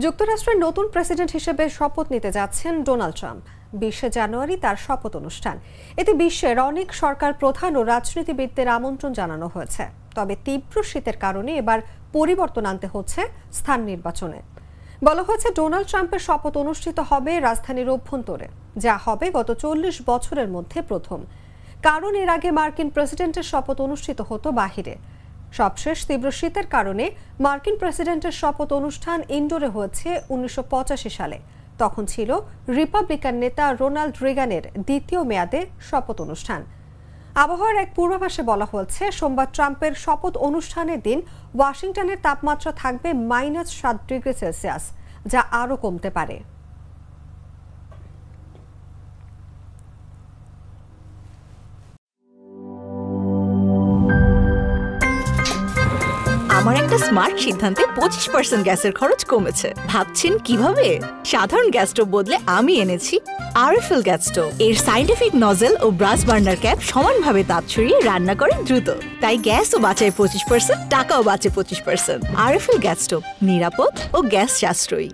যুক্তরাষ্ট্রের নতুন প্রেসিডেন্ট হিসেবে শপথ নিতে যাচ্ছেন ডোনাল্ড ট্রাম্প। 20 জানুয়ারি তার শপথ অনুষ্ঠান। এতে বিশ্বের অনেক সরকার প্রধান ও রাজনীতিবিদদের আমন্ত্রণ জানানো হয়েছে। তবে তীব্র শীতের কারণে এবার পরিবর্তন আনতে হচ্ছে স্থান নির্বাচনে। বলা হয়েছে ডোনাল্ড ট্রাম্পের শপথ অনুষ্ঠিত হবে রাজধানীর অভ্যন্তরে, যা হবে গত 40 বছরের মধ্যে প্রথম। কারণ এর আগে মার্কিন প্রেসিডেন্টের শপথ অনুষ্ঠিত হতো বাহিরে। সবশেষ তীব্র শীতের কারণে মার্কিন প্রেসিডেন্টের শপথ অনুষ্ঠান ইনডোরে হয়েছে 1985 সালে। তখন ছিল রিপাবলিকান নেতা রোনাল্ড রিগানের দ্বিতীয় মেয়াদে শপথ অনুষ্ঠান। আবহাওয়ার এক পূর্বাভাসে বলা হয়েছে সোমবার ট্রাম্পের শপথ অনুষ্ঠানের দিন ওয়াশিংটনের তাপমাত্রা থাকবে -7 ডিগ্রি সেলসিয়াস, যা আরও কমতে পারে। আমার একটা স্মার্ট সিদ্ধান্তে 25% গ্যাসের খরচ কমেছে। ভাবছেন কিভাবে? সাধারণ গ্যাস স্টোভ বদলে আমি এনেছি আরএফএল গ্যাস স্টোভ। এর সাইন্টিফিক নজল ও ব্রাস বার্নার ক্যাপ সমানভাবে তাপ ছড়িয়ে রান্না করে দ্রুত। তাই গ্যাসও বাঁচায় 25%, টাকাও বাঁচে 25%। আরএফএল গ্যাস স্টোভ নিরাপদ ও গ্যাস সাশ্রয়ী।